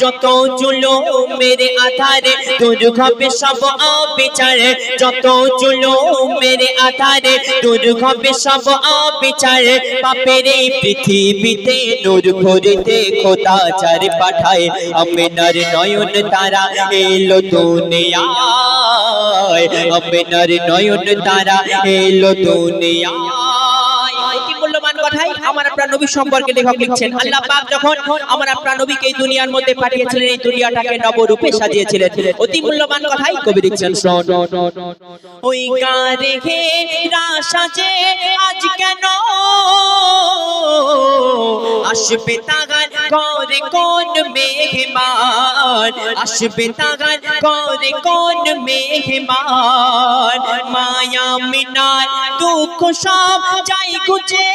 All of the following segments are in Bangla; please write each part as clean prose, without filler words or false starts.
যত জুলুমের আধারে দূর হবে সব অবিচার, যত জুলুমের আধারে দূর হবে সব অবিচার। পাপের এই পৃথিবীতে নূর ভরিতে খোদা চার পাঠায়, আমিনার নয়ন তারা এলো দুনিয়ায়, আমিনার নয়ন তারা এলো দুনিয়ায়। মূল্যবান কথাই আমার আপনার নবী সম্পর্কে লেখক লিখছেন, আল্লাহ পাক যখন আমার আপনার নবীকে এই দুনিয়ার মধ্যে পাঠিয়েছিলেন, এই দুনিয়াটাকে নবরূপে সাজিয়েছিলেন। অতি মূল্যবান কথাই কবি লিখছেন, ওই গারে হে রাশাজে আজ কেন আসবে তাগার করে কোন মেহমান, আসবে তাগার করে কোন মেহমান। মায়া মিনার দুঃখ সব যাই গুজে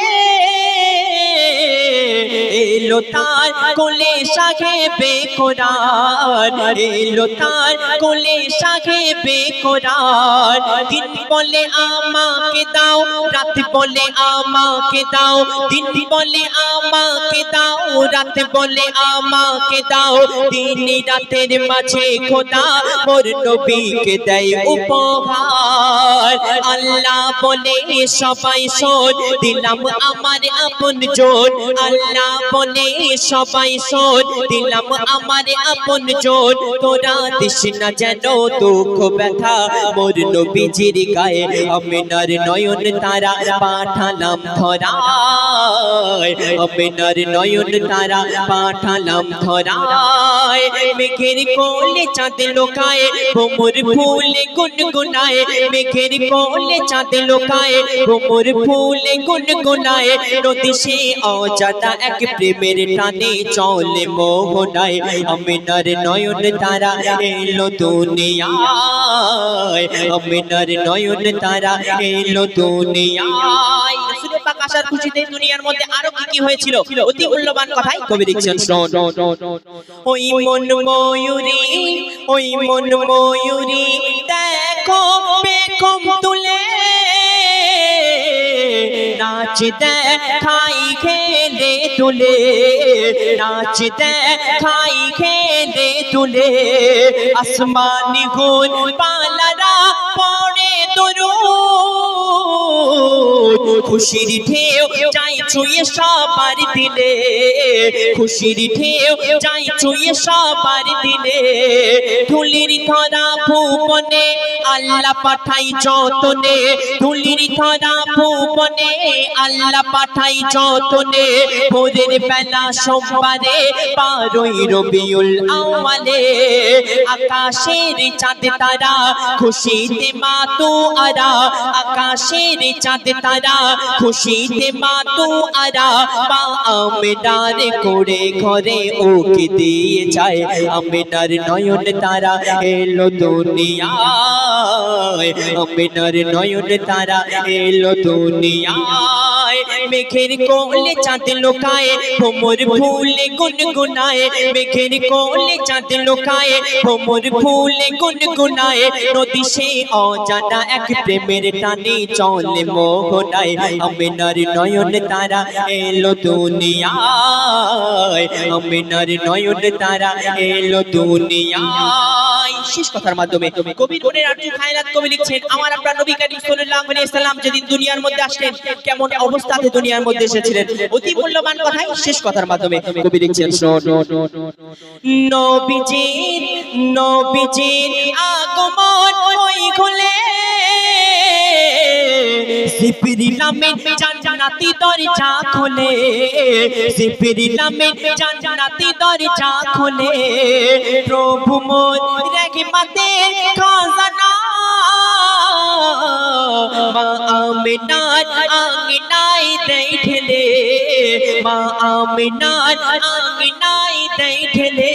এলো তার কোলে সাহেবে কোরআন, এলো তার কোলে সাহেবে কোরআন। দিন বলে আমাকে দাও, রাত বলে আমাকে দাও, দিন বলে আমাকে দাও, রাত বলে আমাকে দাও। দিন রাতের মাঝে খোদা মোর নবীকে দেয় উপহার। আল্লাহ বলে সবাই শোন, দিলাম আমার আপন জন। আল্লাহ বলে সবাই শোন, দিলাম আমার আপন জন। তোরা দিস না যেন দুঃখ ব্যথা মোর নবীজির গায়ে, আমিনার নয়ন তারা পাঠালাম ধরায়, আমিনার নয়ন তারা পাঠালাম ধরায়। মেঘের কোলে চাঁদ লোকায় ভ্রমর ফুলে গুনগুনায়, মেঘের কোলে চাঁদ লোকায় ভ্রমর ফুলে গুনগুনায়। নদী সে অজানা এক প্রেমের টানে চলে মোহনায়, আমিনার নয়ন তারা এলো দুনিয়ায়, আমিনার নয়ন তারা এলো দুনিয়ায়। রাসূলের পাক আসার খুশিতে দুনিয়ার মধ্যে আরো কি হয়েছিল, অতি মূল্যবান কথাই কবি লিখছেন, ওই মন ময়ূরী, ওই মন ময়ূরী দেখো পেখম তুলে নাচ দেখাই খেলে তুলে, নাচ দেখাই খেলে তুলে। আসমানি গুল পালারা পড়ে দরুদ, খুশির ঢেউ যাই ছুঁয়ে সবার দিলে, খুশির ঢেউ যাই ছুঁয়ে সবার দিলে। ধুলির ধরা ভুবনে আল্লাহ পাঠাই যতনে, ধুলির ধরা ভুবনে আল্লাহ পাঠাই যতনে। ভোরের বেলা সোমবারে 12ই রবিউল আউয়ালে, আকাশের চাঁদ তারা খুশিতে মাতোয়ারা, আকাশের চাঁদ তারা খুশিতে মাতোয়ারা। মা আমিনার করে ঘরে ওকে দিয়ে যায়, আমিনার নয়ন তারা এলো দুনিয়ায়, আমিনার নয়ন তারা এলো দুনিয়ায়। মেঘের কোলে চাঁদ লোকায় ভ্রমর ফুলে গুনগুনায়, মেঘের কোলে চাঁদ লোকায় ভ্রমর ফুলে গুনগুনায়। নদী সে অজানা এক প্রেমের টানে চলে মোহনায়, আমিনার নয়ন তারা এলো দুনিয়ায়, আমিনার নয়ন তারা এলো দুনিয়ায়। শেষ কথার মাধ্যমে কবির গুণের আরজু খায়রাত কবি লিখছেন, আমার আপনার নবী করিম সাল্লাল্লাহু আলাইহি ওয়াসাল্লাম যেদিন দুনিয়ার মধ্যে আসলেন কেমন অবস্থাতে দুনিয়ার মধ্যে এসেছিলেন, অতি মূল্যবান কথাই শেষ কথার মাধ্যমে কবি লিখছেন, নবীজির নবীজির আগমন ওই খুলে জিবরিল আমিন জান্নাতি দরজা খোলে, জিবরিল আমিন জান্নাতি দরজা খোলে। প্রভু মোর রহমতের খাজানা মা আমিনার আঙিনায় দেই ঠেলে, মা আমিনার আঙিনায় দেই ঠেলে।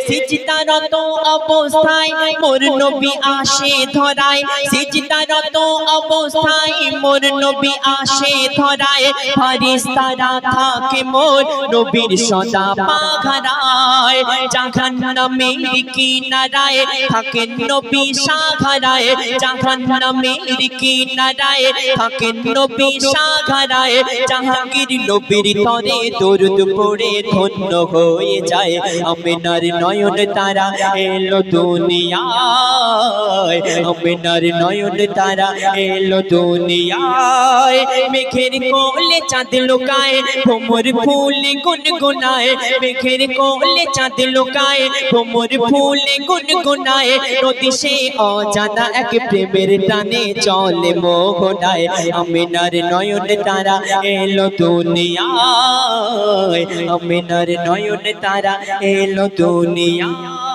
সিজদারত অবস্থায় মোর নবী আসে ধরায়, সিজদারত অবস্থায় মোর নবী আসে ধরায়। ফেরেশতারা থাকে মোর নবীর সদা পাহারায়, জাহান্নামের কিনারায় থাকেন নবী সাহারায়, জাহান্নামের কিনারায় থাকেন নবী সাহারায়। হারায় জাহাঙ্গীর নবীর তরে দরুদ পড়ে ধন্য হয়ে যায় আমিনার নয়ন তারা এলো দুনিয়ায় আমিনার নয়ন তারা এলো দুনিয়ায় মেঘের কোলে চাঁদ লুকায় ভ্রমর ফুলে গুনগুনায় মেঘের কোলে চাঁদ লুকায় ভ্রমর ফুলে গুনগুনায় নদী সে অজানা এক প্রেমের টানে চলে মোহনায় আমিনার নয়ন তারা এলো দুনিয়ায় আমিনার নয়ন তারা এলো দুনিয়ায়